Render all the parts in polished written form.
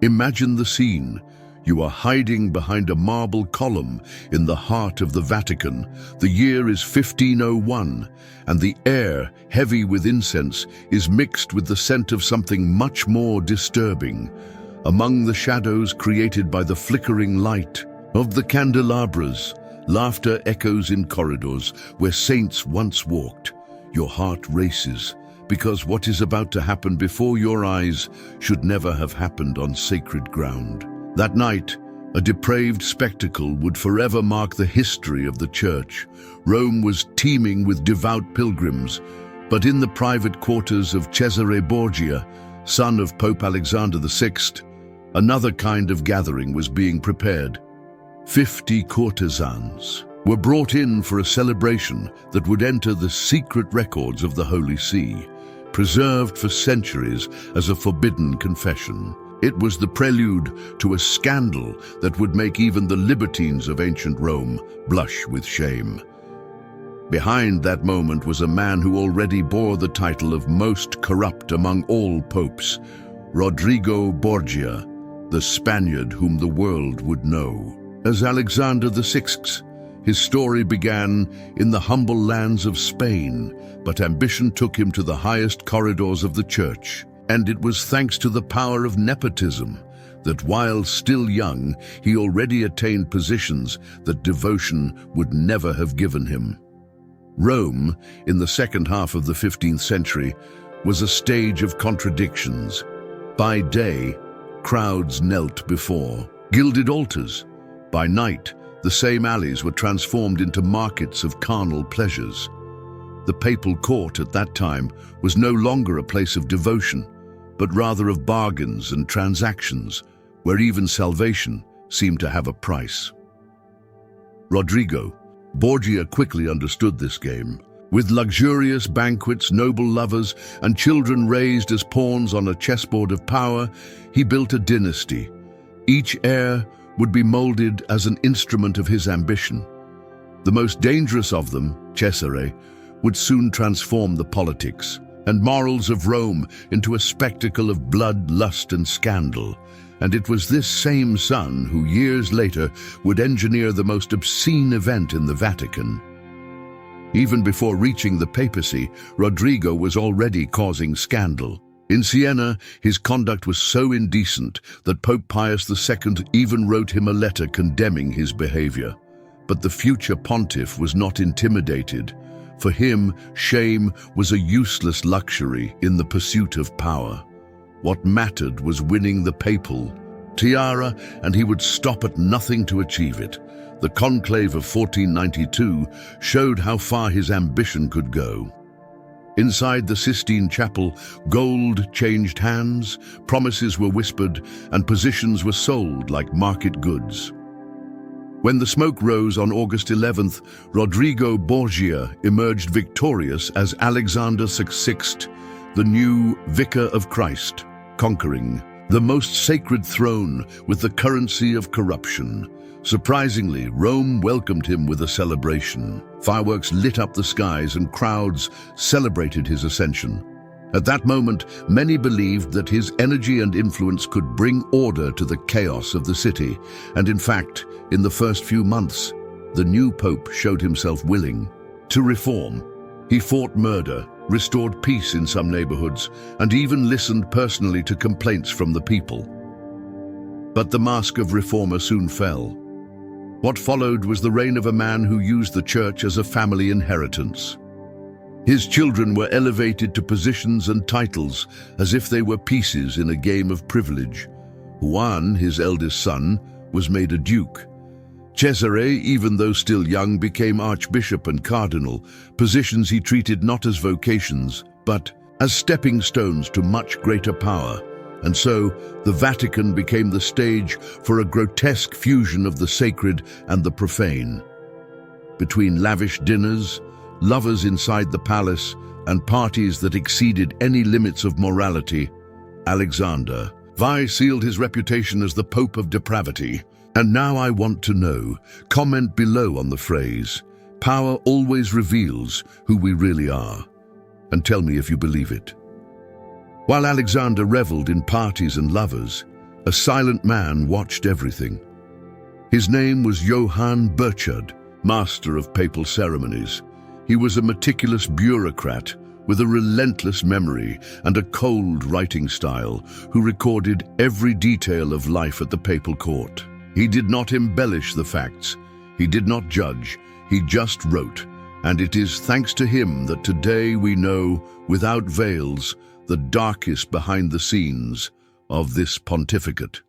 Imagine the scene. You are hiding behind a marble column in the heart of the Vatican. The year is 1501, and the air, heavy with incense, is mixed with the scent of something much more disturbing. Among the shadows created by the flickering light of the candelabras, laughter echoes in corridors where saints once walked. Your heart races, because what is about to happen before your eyes should never have happened on sacred ground. That night, a depraved spectacle would forever mark the history of the church. Rome was teeming with devout pilgrims, but in the private quarters of Cesare Borgia, son of Pope Alexander VI, another kind of gathering was being prepared. 50 courtesans were brought in for a celebration that would enter the secret records of the Holy See, preserved for centuries as a forbidden confession. It was the prelude to a scandal that would make even the libertines of ancient Rome blush with shame. Behind that moment was a man who already bore the title of most corrupt among all popes, Rodrigo Borgia, the Spaniard whom the world would know as Alexander VI. His story began in the humble lands of Spain, but ambition took him to the highest corridors of the church. And it was thanks to the power of nepotism that while still young, he already attained positions that devotion would never have given him. Rome, in the second half of the 15th century, was a stage of contradictions. By day, crowds knelt before gilded altars. By night, the same alleys were transformed into markets of carnal pleasures. The papal court at that time was no longer a place of devotion, but rather of bargains and transactions, where even salvation seemed to have a price. Rodrigo Borgia quickly understood this game. With luxurious banquets, noble lovers, and children raised as pawns on a chessboard of power, he built a dynasty. Each heir would be molded as an instrument of his ambition. The most dangerous of them, Cesare, would soon transform the politics and morals of Rome into a spectacle of blood, lust, and scandal. And it was this same son who years later would engineer the most obscene event in the Vatican. Even before reaching the papacy, Rodrigo was already causing scandal. In Siena, his conduct was so indecent that Pope Pius II even wrote him a letter condemning his behavior. But the future pontiff was not intimidated. For him, shame was a useless luxury in the pursuit of power. What mattered was winning the papal tiara, and he would stop at nothing to achieve it. The conclave of 1492 showed how far his ambition could go. Inside the Sistine Chapel, gold changed hands, promises were whispered, and positions were sold like market goods. When the smoke rose on August 11th, Rodrigo Borgia emerged victorious as Alexander VI, the new Vicar of Christ, conquering the most sacred throne with the currency of corruption. Surprisingly, Rome welcomed him with a celebration. Fireworks lit up the skies and crowds celebrated his ascension. At that moment, many believed that his energy and influence could bring order to the chaos of the city. And in fact, in the first few months, the new pope showed himself willing to reform. He fought murder, restored peace in some neighborhoods, and even listened personally to complaints from the people. But the mask of reformer soon fell. What followed was the reign of a man who used the church as a family inheritance. His children were elevated to positions and titles as if they were pieces in a game of privilege. Juan, his eldest son, was made a duke. Cesare, even though still young, became archbishop and cardinal, positions he treated not as vocations, but as stepping stones to much greater power. And so, the Vatican became the stage for a grotesque fusion of the sacred and the profane. Between lavish dinners, lovers inside the palace, and parties that exceeded any limits of morality, Alexander VI sealed his reputation as the Pope of depravity. And now I want to know, comment below on the phrase, "Power always reveals who we really are," and tell me if you believe it. While Alexander reveled in parties and lovers, A silent man watched everything. His name was Johann Burchard, master of papal ceremonies. He was a meticulous bureaucrat with a relentless memory and a cold writing style, who recorded every detail of life at the papal court. He did not embellish the facts. He did not judge. He just wrote. And it is thanks to him that today we know, without veils, the darkest behind the scenes of this pontificate.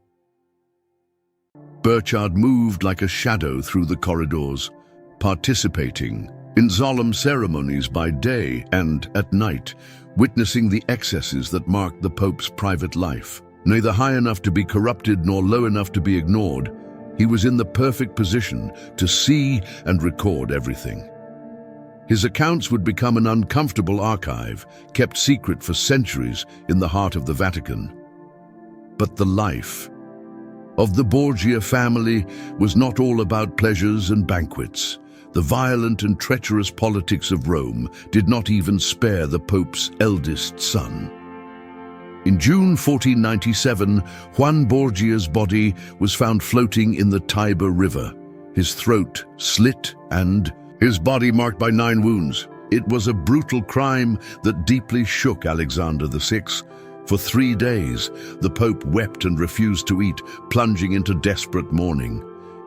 Burchard moved like a shadow through the corridors, participating in solemn ceremonies by day and at night, witnessing the excesses that marked the Pope's private life. Neither high enough to be corrupted nor low enough to be ignored, he was in the perfect position to see and record everything. His accounts would become an uncomfortable archive, kept secret for centuries in the heart of the Vatican. But the life of the Borgia family was not all about pleasures and banquets. The violent and treacherous politics of Rome did not even spare the Pope's eldest son. In June 1497, Juan Borgia's body was found floating in the Tiber River, his throat slit and his body marked by 9 wounds. It was a brutal crime that deeply shook Alexander VI. For 3 days, the Pope wept and refused to eat, plunging into desperate mourning.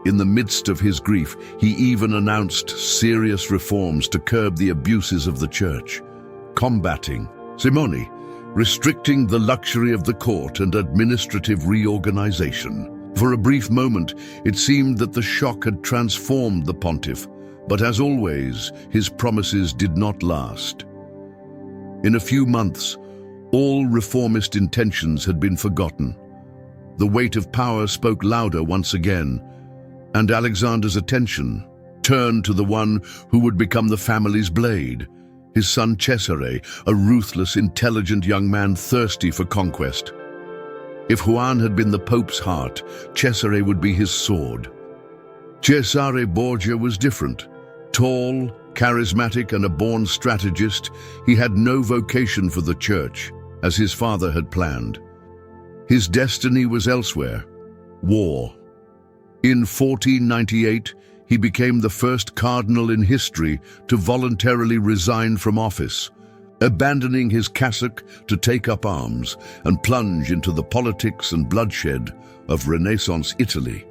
In the midst of his grief, he even announced serious reforms to curb the abuses of the Church, combating simony, restricting the luxury of the court and administrative reorganization. For a brief moment, it seemed that the shock had transformed the pontiff, but as always, his promises did not last. In a few months, all reformist intentions had been forgotten. The weight of power spoke louder once again, and Alexander's attention turned to the one who would become the family's blade, his son Cesare, a ruthless, intelligent young man thirsty for conquest. If Juan had been the Pope's heart, Cesare would be his sword. Cesare Borgia was different. Tall, charismatic, and a born strategist, he had no vocation for the Church, as his father had planned. His destiny was elsewhere: war. In 1498, he became the first cardinal in history to voluntarily resign from office, abandoning his cassock to take up arms and plunge into the politics and bloodshed of Renaissance Italy.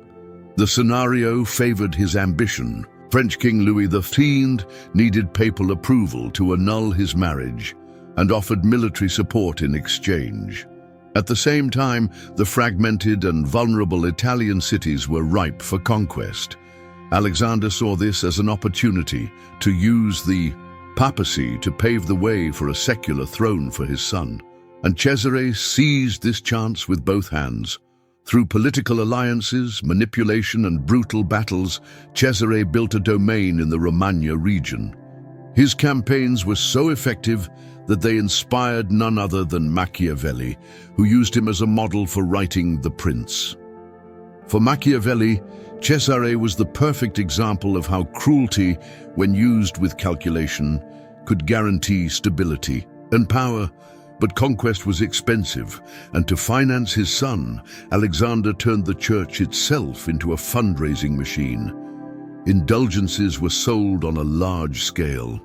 The scenario favored his ambition. French King Louis XIV needed papal approval to annul his marriage and offered military support in exchange. At the same time, the fragmented and vulnerable Italian cities were ripe for conquest. Alexander saw this as an opportunity to use the papacy to pave the way for a secular throne for his son. And Cesare seized this chance with both hands. Through political alliances, manipulation, and brutal battles, Cesare built a domain in the Romagna region. His campaigns were so effective that they inspired none other than Machiavelli, who used him as a model for writing The Prince. For Machiavelli, Cesare was the perfect example of how cruelty, when used with calculation, could guarantee stability and power. But conquest was expensive, and to finance his son, Alexander turned the Church itself into a fundraising machine. Indulgences were sold on a large scale.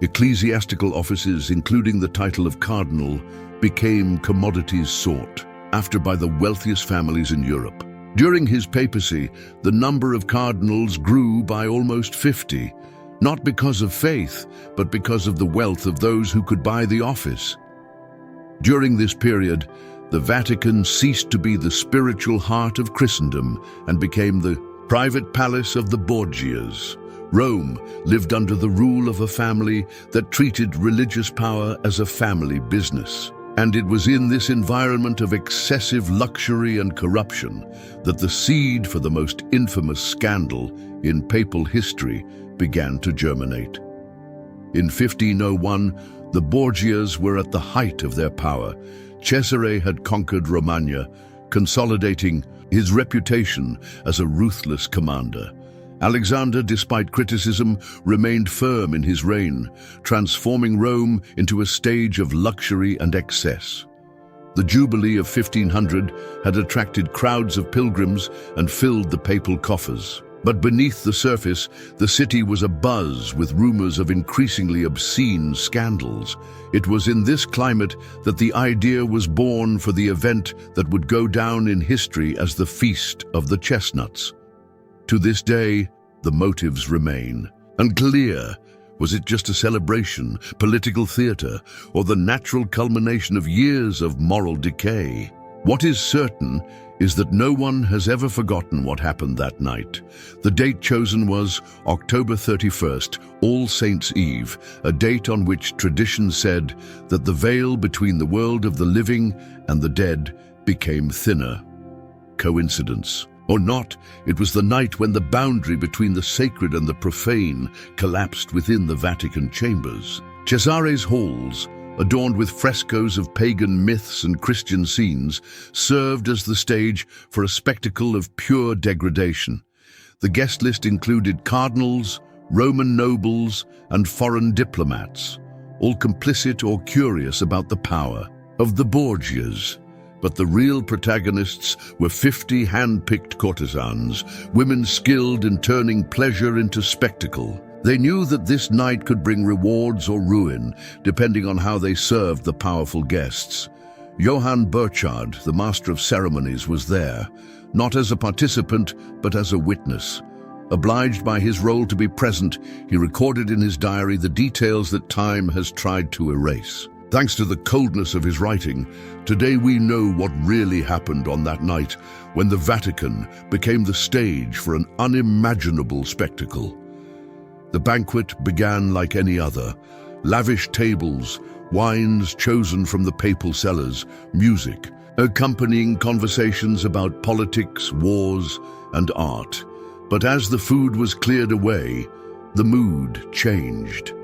Ecclesiastical offices, including the title of cardinal, became commodities sought after by the wealthiest families in Europe. During his papacy, the number of cardinals grew by almost 50, not because of faith, but because of the wealth of those who could buy the office. During this period, the Vatican ceased to be the spiritual heart of Christendom and became the private palace of the Borgias. Rome lived under the rule of a family that treated religious power as a family business. And it was in this environment of excessive luxury and corruption that the seed for the most infamous scandal in papal history began to germinate. In 1501, the Borgias were at the height of their power. Cesare had conquered Romagna, consolidating his reputation as a ruthless commander. Alexander, despite criticism, remained firm in his reign, transforming Rome into a stage of luxury and excess. The Jubilee of 1500 had attracted crowds of pilgrims and filled the papal coffers. But beneath the surface, the city was abuzz with rumors of increasingly obscene scandals. It was in this climate that the idea was born for the event that would go down in history as the Feast of the Chestnuts. To this day, the motives remain unclear. Was it just a celebration, political theater, or the natural culmination of years of moral decay? What is certain is that no one has ever forgotten what happened that night. The date chosen was October 31st, All Saints' Eve, a date on which tradition said that the veil between the world of the living and the dead became thinner. Coincidence or not, it was the night when the boundary between the sacred and the profane collapsed within the Vatican chambers. Cesare's halls, adorned with frescoes of pagan myths and Christian scenes, served as the stage for a spectacle of pure degradation. The guest list included cardinals, Roman nobles, and foreign diplomats, all complicit or curious about the power of the Borgias. But the real protagonists were 50 hand-picked courtesans, women skilled in turning pleasure into spectacle. They knew that this night could bring rewards or ruin, depending on how they served the powerful guests. Johann Burchard, the master of ceremonies, was there, not as a participant, but as a witness. Obliged by his role to be present, he recorded in his diary the details that time has tried to erase. Thanks to the coldness of his writing, today we know what really happened on that night when the Vatican became the stage for an unimaginable spectacle. The banquet began like any other. Lavish tables, wines chosen from the papal cellars, music, accompanying conversations about politics, wars, and art. But as the food was cleared away, the mood changed.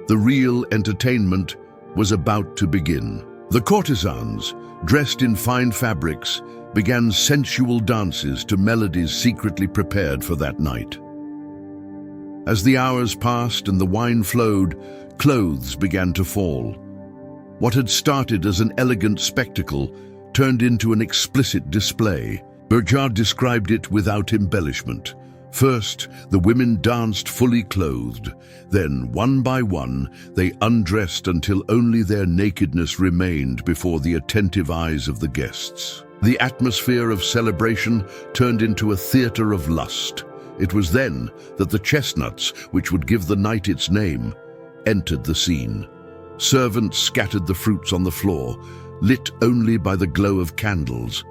The real entertainment was about to begin. The courtesans, dressed in fine fabrics, began sensual dances to melodies secretly prepared for that night. As the hours passed and the wine flowed, clothes began to fall. What had started as an elegant spectacle turned into an explicit display. Burchard described it without embellishment. First, the women danced fully clothed. Then, one by one, they undressed until only their nakedness remained before the attentive eyes of the guests. The atmosphere of celebration turned into a theater of lust. It was then that the chestnuts, which would give the night its name, entered the scene. Servants scattered the fruits on the floor, lit only by the glow of candles.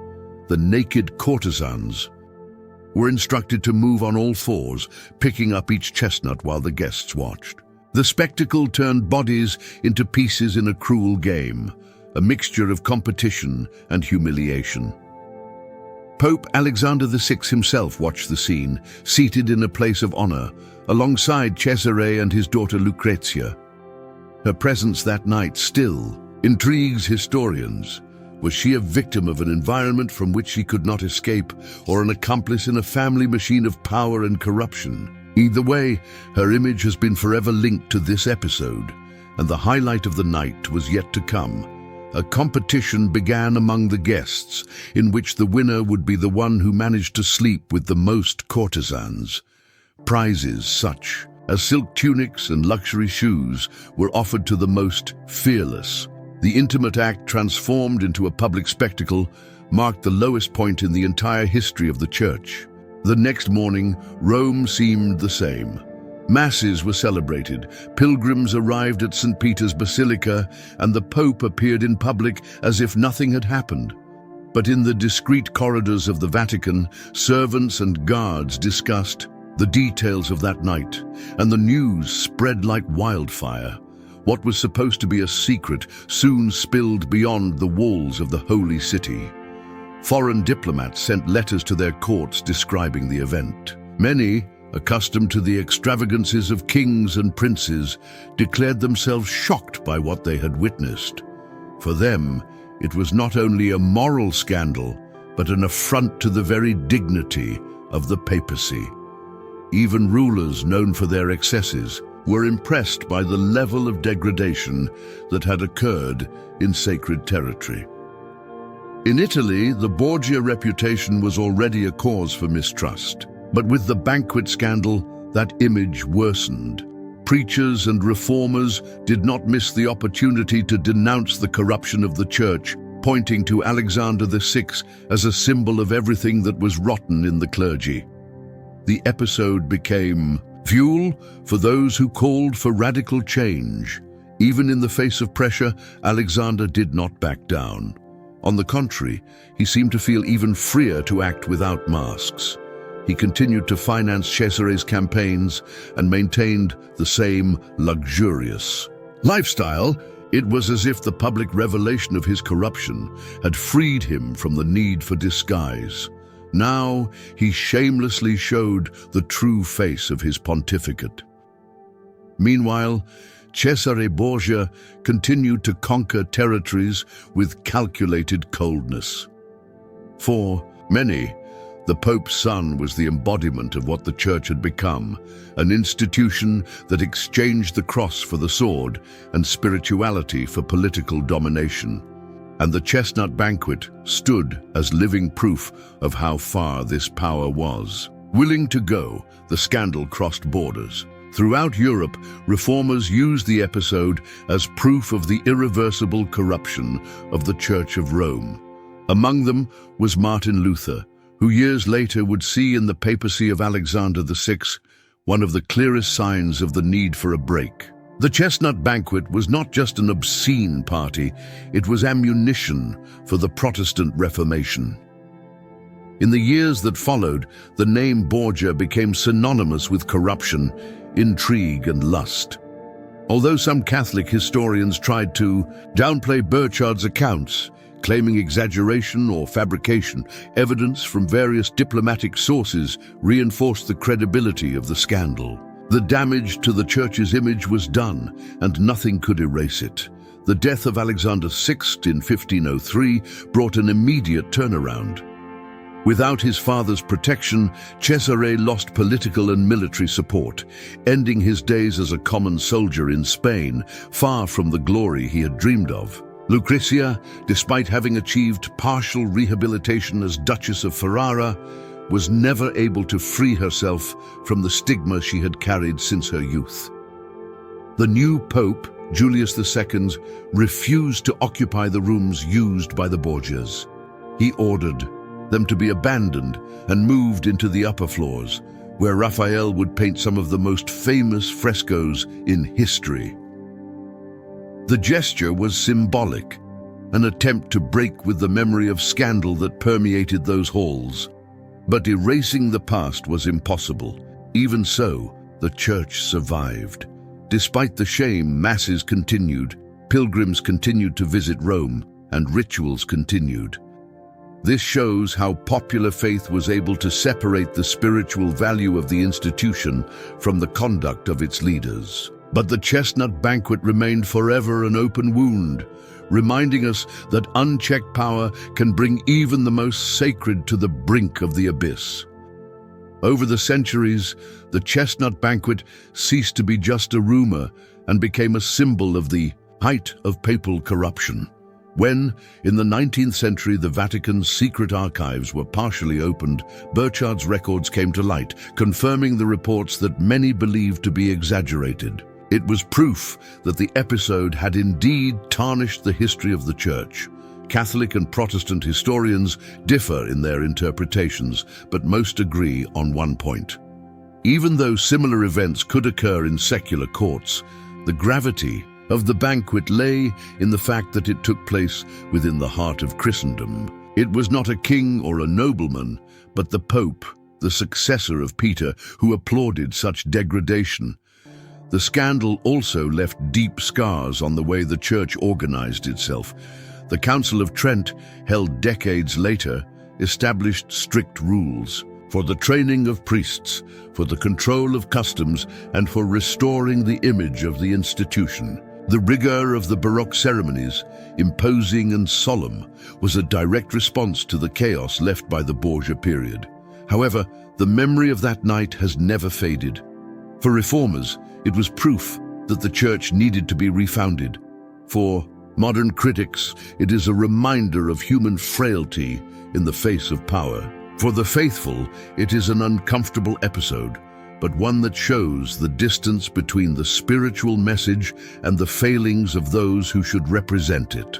The naked courtesans were instructed to move on all fours, picking up each chestnut while the guests watched. The spectacle turned bodies into pieces in a cruel game, a mixture of competition and humiliation. Pope Alexander VI himself watched the scene, seated in a place of honor, alongside Cesare and his daughter Lucrezia. Her presence that night still intrigues historians. Was she a victim of an environment from which she could not escape, or an accomplice in a family machine of power and corruption? Either way, her image has been forever linked to this episode, and the highlight of the night was yet to come. A competition began among the guests, in which the winner would be the one who managed to sleep with the most courtesans. Prizes such as silk tunics and luxury shoes were offered to the most fearless. The intimate act, transformed into a public spectacle, marked the lowest point in the entire history of the Church. The next morning, Rome seemed the same. Masses were celebrated, pilgrims arrived at St. Peter's Basilica, and the Pope appeared in public as if nothing had happened. But in the discreet corridors of the Vatican, servants and guards discussed the details of that night, and the news spread like wildfire. What was supposed to be a secret soon spilled beyond the walls of the Holy City. Foreign diplomats sent letters to their courts describing the event. Many, accustomed to the extravagances of kings and princes, declared themselves shocked by what they had witnessed. For them, it was not only a moral scandal, but an affront to the very dignity of the papacy. Even rulers known for their excesses were impressed by the level of degradation that had occurred in sacred territory. In Italy, the Borgia reputation was already a cause for mistrust. But with the banquet scandal, that image worsened. Preachers and reformers did not miss the opportunity to denounce the corruption of the church, pointing to Alexander VI as a symbol of everything that was rotten in the clergy. The episode became fuel for those who called for radical change. Even in the face of pressure, Alexander did not back down. On the contrary, he seemed to feel even freer to act without masks. He continued to finance Cesare's campaigns and maintained the same luxurious lifestyle. It was as if the public revelation of his corruption had freed him from the need for disguise. Now he shamelessly showed the true face of his pontificate. Meanwhile, Cesare Borgia continued to conquer territories with calculated coldness. For many, the Pope's son was the embodiment of what the Church had become, an institution that exchanged the cross for the sword and spirituality for political domination. And the chestnut banquet stood as living proof of how far this power was. Willing to go, the scandal crossed borders. Throughout Europe, reformers used the episode as proof of the irreversible corruption of the Church of Rome. Among them was Martin Luther, who years later would see in the papacy of Alexander VI one of the clearest signs of the need for a break. The chestnut banquet was not just an obscene party, it was ammunition for the Protestant Reformation. In the years that followed, the name Borgia became synonymous with corruption, intrigue, and lust. Although some Catholic historians tried to downplay Burchard's accounts, claiming exaggeration or fabrication, evidence from various diplomatic sources reinforced the credibility of the scandal. The damage to the church's image was done, and nothing could erase it. The death of Alexander VI in 1503 brought an immediate turnaround. Without his father's protection, Cesare lost political and military support, ending his days as a common soldier in Spain, far from the glory he had dreamed of. Lucrezia, despite having achieved partial rehabilitation as Duchess of Ferrara, was never able to free herself from the stigma she had carried since her youth. The new Pope, Julius II, refused to occupy the rooms used by the Borgias. He ordered them to be abandoned and moved into the upper floors, where Raphael would paint some of the most famous frescoes in history. The gesture was symbolic, an attempt to break with the memory of scandal that permeated those halls. But erasing the past was impossible. Even so, the church survived. Despite the shame, masses continued, pilgrims continued to visit Rome, and rituals continued. This shows how popular faith was able to separate the spiritual value of the institution from the conduct of its leaders. But the chestnut banquet remained forever an open wound, reminding us that unchecked power can bring even the most sacred to the brink of the abyss. Over the centuries, the chestnut banquet ceased to be just a rumor and became a symbol of the height of papal corruption. When, in the 19th century, the Vatican's secret archives were partially opened, Burchard's records came to light, confirming the reports that many believed to be exaggerated. It was proof that the episode had indeed tarnished the history of the Church. Catholic and Protestant historians differ in their interpretations, but most agree on one point. Even though similar events could occur in secular courts, the gravity of the banquet lay in the fact that it took place within the heart of Christendom. It was not a king or a nobleman, but the Pope, the successor of Peter, who applauded such degradation. The scandal also left deep scars on the way the Church organized itself. The Council of Trent, held decades later, established strict rules for the training of priests, for the control of customs, and for restoring the image of the institution. The rigor of the Baroque ceremonies, imposing and solemn, was a direct response to the chaos left by the Borgia period. However, the memory of that night has never faded. For reformers, it was proof that the Church needed to be refounded. For Modern critics, it is a reminder of human frailty in the face of power. For the faithful, it is an uncomfortable episode, but one that shows the distance between the spiritual message and the failings of those who should represent it.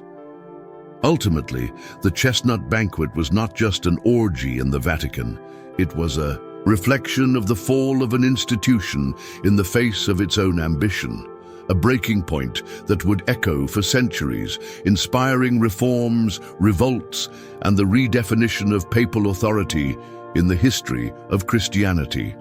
Ultimately, the Chestnut Banquet was not just an orgy in the Vatican. It was a reflection of the fall of an institution in the face of its own ambition, a breaking point that would echo for centuries, inspiring reforms, revolts, and the redefinition of papal authority in the history of Christianity.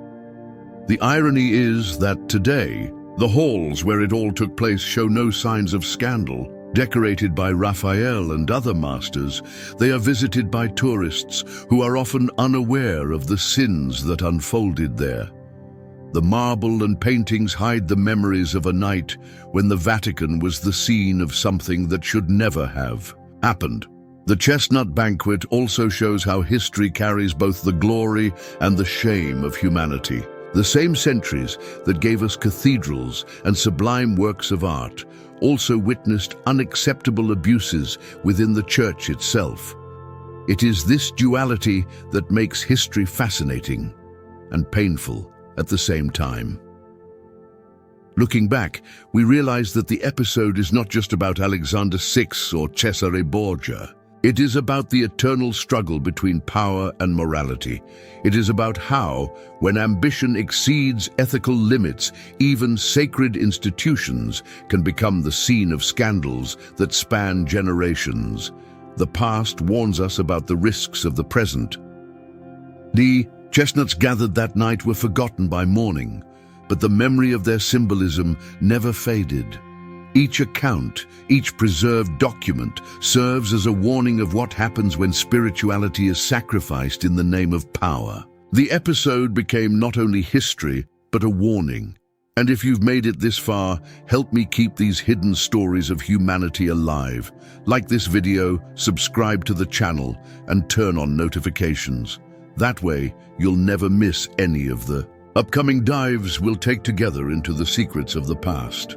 The irony is that today, the halls where it all took place show no signs of scandal. Decorated by Raphael and other masters, they are visited by tourists who are often unaware of the sins that unfolded there. The marble and paintings hide the memories of a night when the Vatican was the scene of something that should never have happened. The Chestnut Banquet also shows how history carries both the glory and the shame of humanity. The same centuries that gave us cathedrals and sublime works of art also witnessed unacceptable abuses within the church itself. It is this duality that makes history fascinating and painful at the same time. Looking back, we realize that the episode is not just about Alexander VI or Cesare Borgia. It is about the eternal struggle between power and morality. It is about how, when ambition exceeds ethical limits, even sacred institutions can become the scene of scandals that span generations. The past warns us about the risks of the present. The chestnuts gathered that night were forgotten by morning, but the memory of their symbolism never faded. Each account, each preserved document, serves as a warning of what happens when spirituality is sacrificed in the name of power. The episode became not only history, but a warning. And if you've made it this far, help me keep these hidden stories of humanity alive. Like this video, subscribe to the channel, and turn on notifications. That way, you'll never miss any of the upcoming dives we'll take together into the secrets of the past.